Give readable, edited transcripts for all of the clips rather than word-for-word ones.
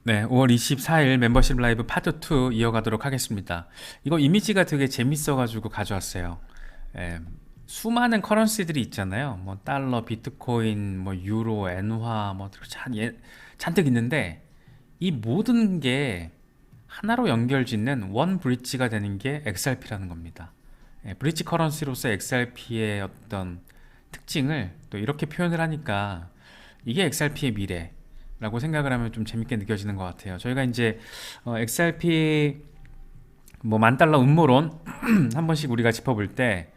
네, 5월 24일 멤버십 라이브 파트 2 이어가도록 하겠습니다. 이거 이미지가 되게 재밌어가지고 가져왔어요. 예, 수많은 커런시들이 있잖아요. 뭐 달러, 비트코인, 뭐 유로, 엔화, 뭐 잔뜩 있는데 이 모든 게 하나로 연결짓는 원 브릿지가 되는 게 XRP라는 겁니다. 예, 브릿지 커런시로서 XRP의 어떤 특징을 또 이렇게 표현을 하니까 이게 XRP의 미래라고 생각을 하면 좀 재밌게 느껴지는 것 같아요. 저희가 이제 XRP 뭐 만 달러 음모론 한 번씩 우리가 짚어볼 때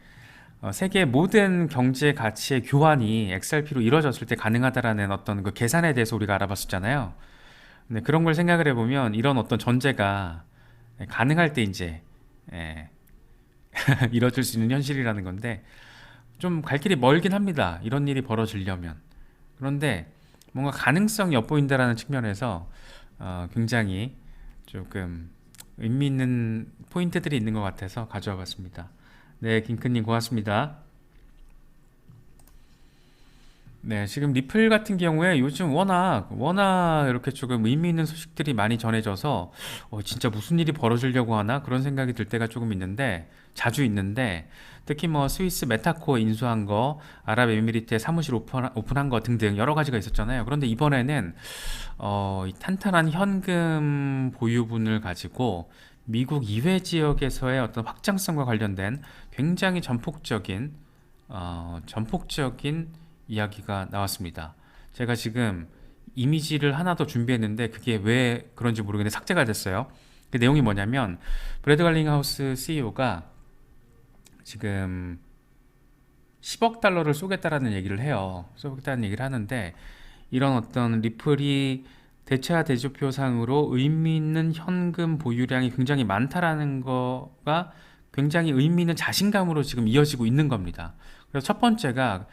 세계 모든 경제 가치의 교환이 XRP로 이루어졌을 때 가능하다라는 어떤 그 계산에 대해서 우리가 알아봤었잖아요. 근데 그런 걸 생각을 해보면 이런 어떤 전제가 가능할 때 이제 예, 이뤄질 수 있는 현실이라는 건데 좀 갈 길이 멀긴 합니다. 이런 일이 벌어지려면. 그런데 뭔가 가능성이 엿보인다라는 측면에서 굉장히 조금 의미 있는 포인트들이 있는 것 같아서 가져와 봤습니다. 네, 김크님 고맙습니다. 네, 지금 리플 같은 경우에 요즘 워낙 이렇게 조금 의미 있는 소식들이 많이 전해져서 진짜 무슨 일이 벌어지려고 하나 그런 생각이 들 때가 조금 있는데 자주 있는데 특히 뭐 스위스 메타코 인수한 거, 아랍에미리트에 사무실 오픈한 거 등등 여러 가지가 있었잖아요. 그런데 이번에는 이 탄탄한 현금 보유분을 가지고 미국 이외 지역에서의 어떤 확장성과 관련된 굉장히 전폭적인 이야기가 나왔습니다. 제가 지금 이미지를 하나 더 준비했는데 그게 왜 그런지 모르겠는데 삭제가 됐어요. 그 내용이 뭐냐면 브래드 갈링하우스 CEO가 지금 10억 달러를 쏘겠다라는 얘기를 해요. 쏘겠다는 얘기를 하는데 이런 어떤 리플이 대차 대조표상으로 의미 있는 현금 보유량이 굉장히 많다라는 거가 굉장히 의미 있는 자신감으로 지금 이어지고 있는 겁니다. 그래서 첫 번째가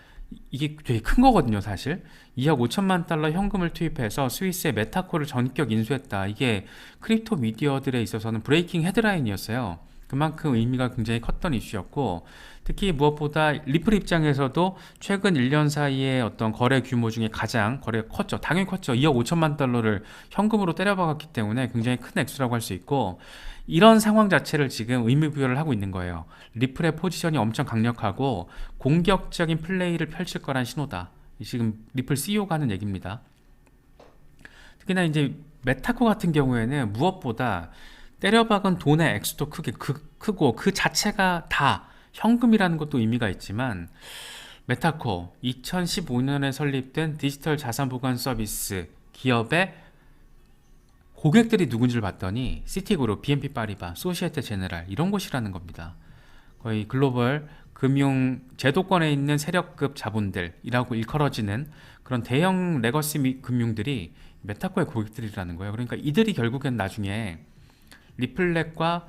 이게 되게 큰 거거든요, 사실. 2억 5천만 달러 현금을 투입해서 스위스의 메타코를 전격 인수했다. 이게 크립토 미디어들에 있어서는 브레이킹 헤드라인이었어요. 그만큼 의미가 굉장히 컸던 이슈였고, 특히 무엇보다 리플 입장에서도 최근 1년 사이에 어떤 거래 규모 중에 가장 거래가 컸죠. 당연히 컸죠. 2억 5천만 달러를 현금으로 때려박았기 때문에 굉장히 큰 액수라고 할 수 있고, 이런 상황 자체를 지금 의미부여를 하고 있는 거예요. 리플의 포지션이 엄청 강력하고 공격적인 플레이를 펼칠 거란 신호다. 지금 리플 CEO가 하는 얘기입니다. 특히나 이제 메타코 같은 경우에는 무엇보다 때려박은 돈의 액수도 크고 그 자체가 다 현금이라는 것도 의미가 있지만 메타코 2015년에 설립된 디지털 자산 보관 서비스 기업의 고객들이 누군지를 봤더니 시티그룹, BNP 파리바, 소시에테 제네랄 이런 곳이라는 겁니다. 거의 글로벌 금융 제도권에 있는 세력급 자본들이라고 일컬어지는 그런 대형 레거시 금융들이 메타코의 고객들이라는 거예요. 그러니까 이들이 결국엔 나중에 리플렛과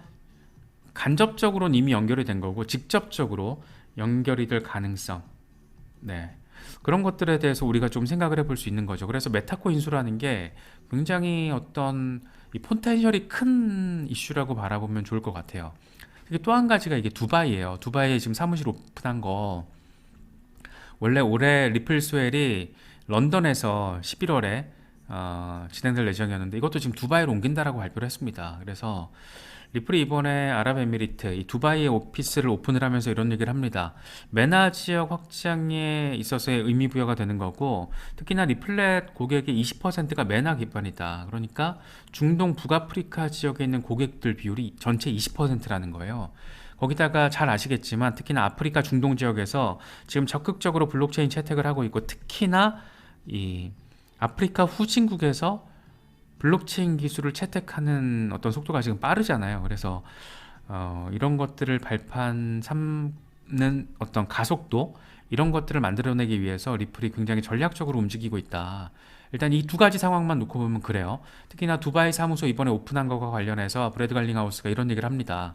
간접적으로는 이미 연결이 된 거고 직접적으로 연결이 될 가능성, 네, 그런 것들에 대해서 우리가 좀 생각을 해볼 수 있는 거죠. 그래서 메타코 인수라는 게 굉장히 어떤 이 포텐셜이 큰 이슈라고 바라보면 좋을 것 같아요. 또 한 가지가 이게 두바이예요. 두바이에 지금 사무실 오픈한 거 원래 올해 리플 스웰이 런던에서 11월에 진행될 예정이었는데 이것도 지금 두바이로 옮긴다라고 발표를 했습니다. 그래서 리플이 이번에 아랍에미리트 이 두바이에 오피스를 오픈을 하면서 이런 얘기를 합니다. 메나 지역 확장에 있어서의 의미 부여가 되는 거고 특히나 리플렛 고객의 20%가 메나 기반이다. 그러니까 중동 북아프리카 지역에 있는 고객들 비율이 전체 20%라는 거예요. 거기다가 잘 아시겠지만 특히나 아프리카 중동 지역에서 지금 적극적으로 블록체인 채택을 하고 있고 특히나 이 아프리카 후진국에서 블록체인 기술을 채택하는 어떤 속도가 지금 빠르잖아요. 그래서 이런 것들을 발판 삼는 어떤 가속도 이런 것들을 만들어내기 위해서 리플이 굉장히 전략적으로 움직이고 있다. 일단 이 두 가지 상황만 놓고 보면 그래요. 특히나 두바이 사무소 이번에 오픈한 것과 관련해서 브래드 갈링하우스가 이런 얘기를 합니다.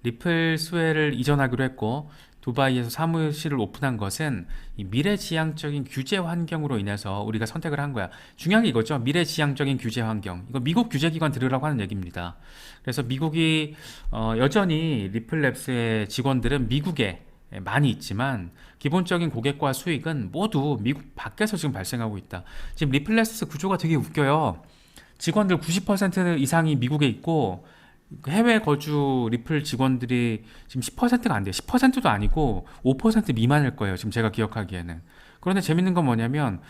리플 스웰을 이전하기로 했고 두바이에서 사무실을 오픈한 것은 이 미래지향적인 규제 환경으로 인해서 우리가 선택을 한 거야. 중요한 게 이거죠. 미래지향적인 규제 환경. 이거 미국 규제기관 들으라고 하는 얘기입니다. 그래서 미국이 여전히 리플랩스의 직원들은 미국에 많이 있지만 기본적인 고객과 수익은 모두 미국 밖에서 지금 발생하고 있다. 지금 리플렉스 구조가 되게 웃겨요. 직원들 90% 이상이 미국에 있고 해외 거주 리플 직원들이 지금 10%가 안 돼요. 10%도 아니고 5% 미만일 거예요. 지금 제가 기억하기에는. 그런데 재밌는 건 뭐냐면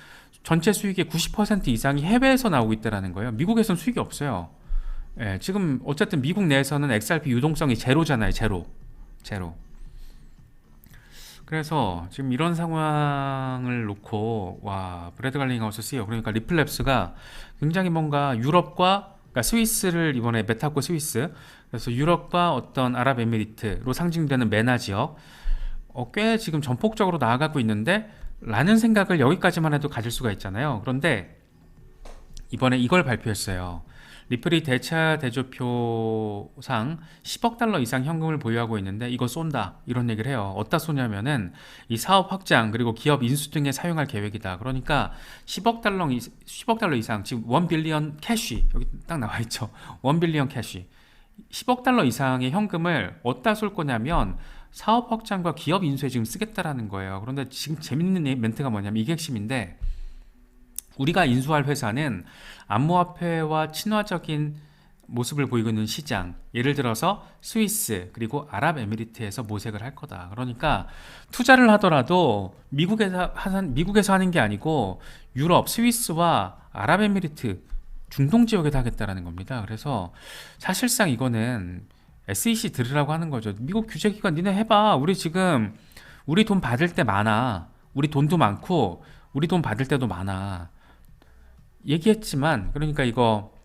전체 수익의 90% 이상이 해외에서 나오고 있다는 거예요. 미국에서는 수익이 없어요. 예, 지금 어쨌든 미국 내에서는 XRP 유동성이 제로잖아요. 제로. 그래서 지금 이런 상황을 놓고 와 브래드 갈링하우스 CEO 그러니까 리플랩스가 굉장히 뭔가 유럽과 그러니까 스위스를 이번에 메타코 스위스 그래서 유럽과 어떤 아랍에미리트로 상징되는 메나 지역 꽤 지금 전폭적으로 나아가고 있는데 라는 생각을 여기까지만 해도 가질 수가 있잖아요. 그런데 이번에 이걸 발표했어요. 리플이 대차 대조표상 10억 달러 이상 현금을 보유하고 있는데 이거 쏜다 이런 얘기를 해요. 어디다 쏘냐면은 이 사업 확장 그리고 기업 인수 등에 사용할 계획이다. 그러니까 10억 달러 이상 지금 1 빌리언 캐시 여기 딱 나와 있죠. 1 빌리언 캐시 10억 달러 이상의 현금을 어디다 쏠 거냐면 사업 확장과 기업 인수에 지금 쓰겠다라는 거예요. 그런데 지금 재밌는 멘트가 뭐냐면 이게 핵심인데 우리가 인수할 회사는 암호화폐와 친화적인 모습을 보이고 있는 시장 예를 들어서 스위스 그리고 아랍에미리트에서 모색을 할 거다. 그러니까 투자를 하더라도 미국에서 하는 게 아니고 유럽, 스위스와 아랍에미리트 중동 지역에다 하겠다라는 겁니다. 그래서 사실상 이거는 SEC 들으라고 하는 거죠. 미국 규제기관 니네 해봐. 우리 지금 우리 돈 받을 때 많아. 우리 돈도 많고 우리 돈 받을 때도 많아. 얘기했지만 그러니까 이거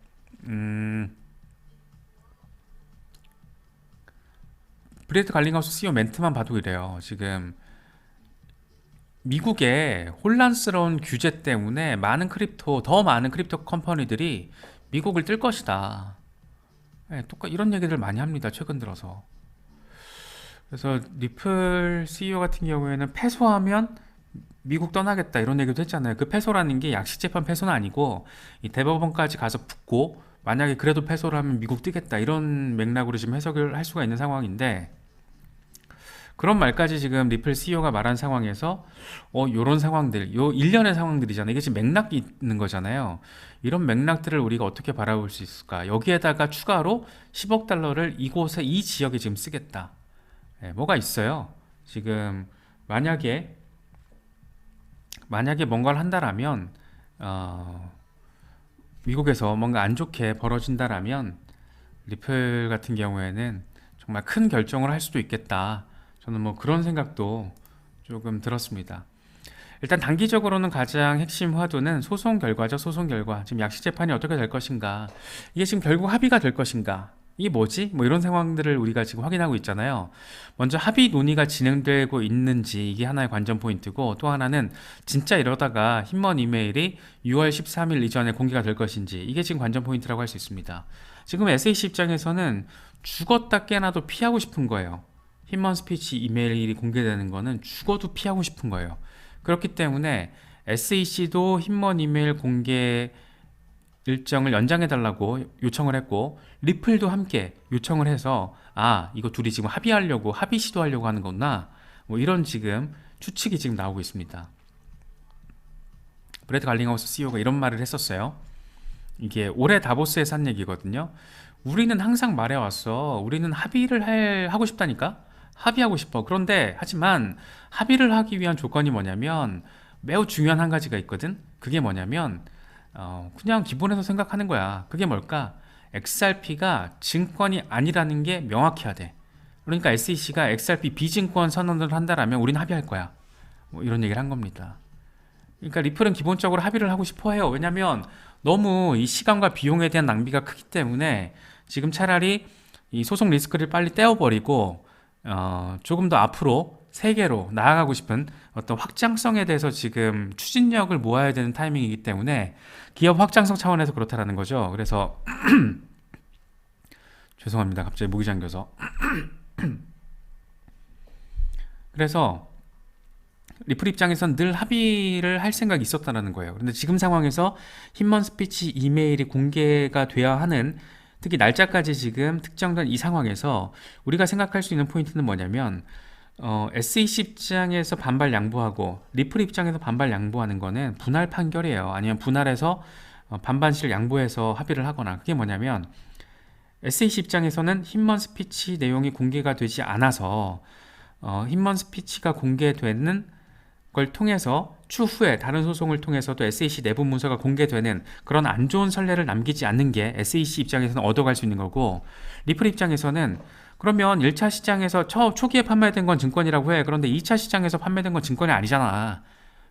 브래드 갈링하우스 CEO 멘트만 봐도 이래요. 지금 미국의 혼란스러운 규제 때문에 더 많은 크립토 컴퍼니들이 미국을 뜰 것이다. 네, 이런 얘기들 많이 합니다. 최근 들어서. 그래서 리플 CEO 같은 경우에는 패소하면 미국 떠나겠다 이런 얘기도 했잖아요. 그 패소라는 게 약식재판 패소는 아니고 이 대법원까지 가서 붙고 만약에 그래도 패소를 하면 미국 뛰겠다 이런 맥락으로 지금 해석을 할 수가 있는 상황인데 그런 말까지 지금 리플 CEO가 말한 상황에서 요런 상황들 요 일련의 상황들이잖아요. 이게 지금 맥락이 있는 거잖아요. 이런 맥락들을 우리가 어떻게 바라볼 수 있을까? 여기에다가 추가로 10억 달러를 이곳에 이 지역에 지금 쓰겠다. 뭐가 있어요. 지금 만약에 뭔가를 한다라면 미국에서 뭔가 안 좋게 벌어진다라면 리플 같은 경우에는 정말 큰 결정을 할 수도 있겠다. 저는 뭐 그런 생각도 조금 들었습니다. 일단 단기적으로는 가장 핵심 화두는 소송 결과죠. 소송 결과. 지금 약식 재판이 어떻게 될 것인가. 이게 지금 결국 합의가 될 것인가. 이게 뭐지? 뭐 이런 상황들을 우리가 지금 확인하고 있잖아요. 먼저 합의 논의가 진행되고 있는지 이게 하나의 관전 포인트고 또 하나는 진짜 이러다가 힘먼 이메일이 6월 13일 이전에 공개가 될 것인지 이게 지금 관전 포인트라고 할 수 있습니다. 지금 SAC 입장에서는 죽었다 깨나도 피하고 싶은 거예요. 힘먼 스피치 이메일이 공개되는 거는 죽어도 피하고 싶은 거예요. 그렇기 때문에 SEC도 힘먼 이메일 공개 일정을 연장해달라고 요청을 했고 리플도 함께 요청을 해서 이거 둘이 지금 합의 시도하려고 하는 거구나 뭐 이런 지금 추측이 지금 나오고 있습니다. 브래드 갈링하우스 CEO가 이런 말을 했었어요. 이게 올해 다보스에서 한 얘기거든요. 우리는 항상 말해왔어. 우리는 합의를 하고 싶다니까. 합의하고 싶어. 그런데 하지만 합의를 하기 위한 조건이 뭐냐면 매우 중요한 한 가지가 있거든. 그게 뭐냐면 그냥 기본에서 생각하는 거야. 그게 뭘까? XRP가 증권이 아니라는 게 명확해야 돼. 그러니까 SEC가 XRP 비증권 선언을 한다라면 우리는 합의할 거야. 뭐 이런 얘기를 한 겁니다. 그러니까 리플은 기본적으로 합의를 하고 싶어 해요. 왜냐면 너무 이 시간과 비용에 대한 낭비가 크기 때문에 지금 차라리 이 소송 리스크를 빨리 떼어버리고 조금 더 앞으로 세계로 나아가고 싶은 어떤 확장성에 대해서 지금 추진력을 모아야 되는 타이밍이기 때문에 기업 확장성 차원에서 그렇다라는 거죠. 그래서 죄송합니다. 갑자기 목이 잠겨서 그래서 리플 입장에선 늘 합의를 할 생각이 있었다는 거예요. 그런데 지금 상황에서 힘먼 스피치 이메일이 공개가 돼야 하는 특히 날짜까지 지금 특정된 이 상황에서 우리가 생각할 수 있는 포인트는 뭐냐면 SEC 입장에서 반발 양보하고 리플 입장에서 반발 양보하는 거는 분할 판결이에요. 아니면 분할해서 반반씩 양보해서 합의를 하거나. 그게 뭐냐면 SEC 입장에서는 힘먼 스피치 내용이 공개가 되지 않아서 힘먼 스피치가 공개되는 걸 통해서 추후에 다른 소송을 통해서도 SEC 내부 문서가 공개되는 그런 안 좋은 선례를 남기지 않는 게 SEC 입장에서는 얻어갈 수 있는 거고, 리플 입장에서는 그러면 1차 시장에서 초기에 판매된 건 증권이라고 해. 그런데 2차 시장에서 판매된 건 증권이 아니잖아.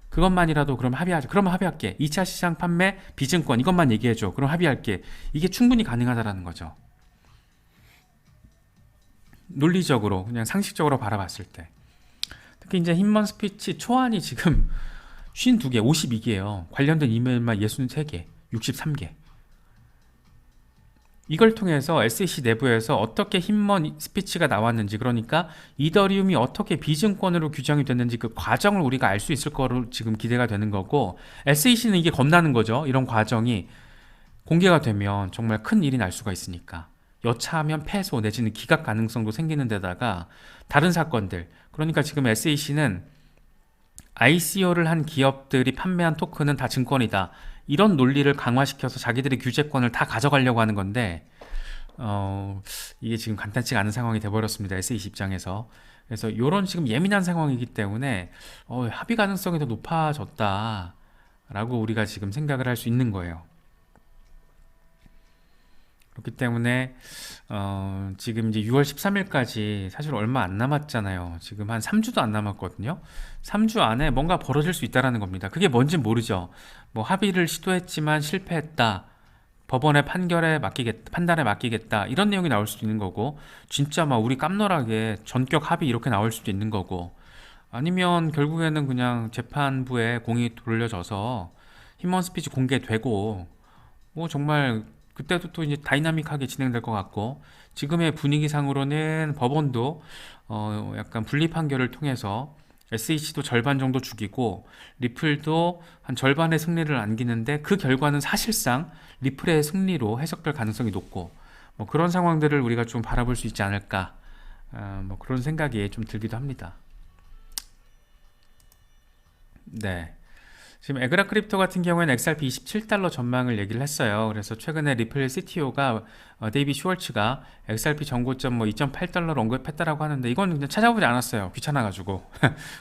그것만이라도 그럼 합의하자. 그러면 합의할게. 2차 시장 판매 비증권 이것만 얘기해줘. 그럼 합의할게. 이게 충분히 가능하다라는 거죠. 논리적으로 그냥 상식적으로 바라봤을 때. 특히 이제 힘먼 스피치 초안이 지금 52개, 52개예요. 관련된 이메일만 63개, 63개. 이걸 통해서 SEC 내부에서 어떻게 힘먼 스피치가 나왔는지, 그러니까 이더리움이 어떻게 비증권으로 규정이 됐는지 그 과정을 우리가 알 수 있을 거로 지금 기대가 되는 거고, SEC는 이게 겁나는 거죠. 이런 과정이 공개가 되면 정말 큰 일이 날 수가 있으니까. 여차하면 패소 내지는 기각 가능성도 생기는 데다가 다른 사건들, 그러니까 지금 SEC는 ICO를 한 기업들이 판매한 토큰은 다 증권이다, 이런 논리를 강화시켜서 자기들의 규제권을 다 가져가려고 하는 건데, 이게 지금 간단치가 않은 상황이 돼버렸습니다. SEC 입장에서. 그래서 이런 지금 예민한 상황이기 때문에 합의 가능성이 더 높아졌다 라고 우리가 지금 생각을 할 수 있는 거예요. 그렇기 때문에 지금 이제 6월 13일까지 사실 얼마 안 남았잖아요. 지금 한 3주도 안 남았거든요. 3주 안에 뭔가 벌어질 수 있다는 겁니다. 그게 뭔지 모르죠. 뭐 합의를 시도했지만 실패했다, 법원의 판단에 맡기겠다, 이런 내용이 나올 수도 있는 거고, 진짜 막 우리 깜놀하게 전격 합의 이렇게 나올 수도 있는 거고, 아니면 결국에는 그냥 재판부에 공이 돌려져서 힘먼 스피치 공개되고, 뭐 정말 그때도 또 이제 다이나믹하게 진행될 것 같고, 지금의 분위기상으로는 법원도 약간 분리 판결을 통해서 SEC도 절반 정도 죽이고 리플도 한 절반의 승리를 안기는데, 그 결과는 사실상 리플의 승리로 해석될 가능성이 높고, 뭐 그런 상황들을 우리가 좀 바라볼 수 있지 않을까, 뭐 그런 생각이 좀 들기도 합니다. 네. 지금 에그라 크립토 같은 경우에는 XRP 27달러 전망을 얘기를 했어요. 그래서 최근에 리플 CTO가 데이비 슈월츠가 XRP 전고점 뭐 2.8달러를 언급했다라고 하는데, 이건 그냥 찾아보지 않았어요. 귀찮아가지고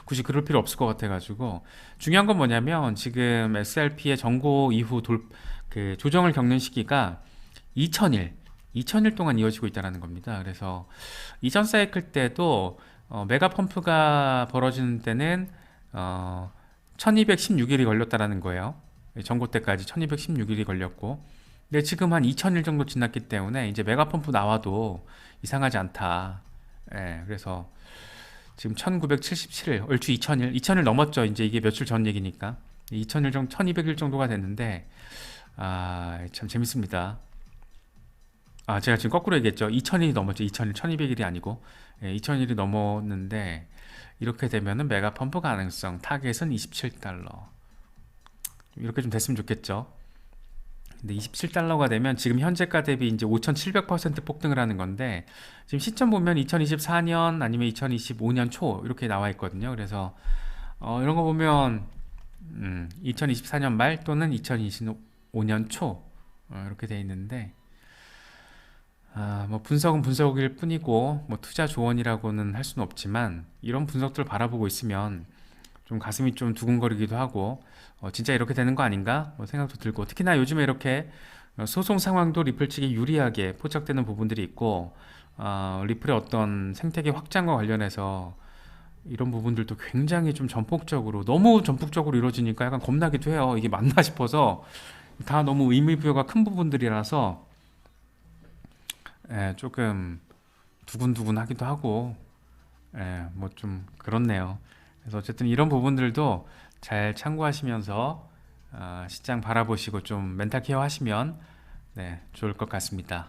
굳이 그럴 필요 없을 것 같아가지고. 중요한 건 뭐냐면 지금 XRP의 전고 이후 그 조정을 겪는 시기가 2000일 동안 이어지고 있다는 겁니다. 그래서 이전 사이클 때도 메가 펌프가 벌어지는 때는 1216일이 걸렸다라는 거예요. 전고 때까지 1216일이 걸렸고, 근데 지금 한 2000일 정도 지났기 때문에 이제 메가펌프 나와도 이상하지 않다. 예, 그래서 지금 1977일, 얼추 2000일 넘었죠. 이제 이게 며칠 전 얘기니까 2000일 정도, 1200일 정도가 됐는데, 참 재밌습니다. 제가 지금 거꾸로 얘기했죠. 2000일이 넘었죠. 2000일, 1200일이 아니고 2000일이 넘었는데, 이렇게 되면은 메가 펌프 가능성 타겟은 27달러, 이렇게 좀 됐으면 좋겠죠. 근데 27달러가 되면 지금 현재가 대비 이제 5700% 폭등을 하는 건데, 지금 시점 보면 2024년 아니면 2025년 초 이렇게 나와 있거든요. 그래서 이런 거 보면 2024년 말 또는 2025년 초 이렇게 돼 있는데, 뭐 분석은 분석일 뿐이고 뭐 투자 조언이라고는 할 수는 없지만, 이런 분석들을 바라보고 있으면 좀 가슴이 좀 두근거리기도 하고, 진짜 이렇게 되는 거 아닌가 뭐 생각도 들고, 특히나 요즘에 이렇게 소송 상황도 리플 측에 유리하게 포착되는 부분들이 있고, 리플의 어떤 생태계 확장과 관련해서 이런 부분들도 굉장히 좀 전폭적으로, 너무 전폭적으로 이루어지니까 약간 겁나기도 해요. 이게 맞나 싶어서. 다 너무 의미부여가 큰 부분들이라서 조금 두근두근 하기도 하고, 뭐 좀 그렇네요. 그래서 어쨌든 이런 부분들도 잘 참고하시면서 시장 바라보시고 좀 멘탈 케어 하시면 좋을 것 같습니다.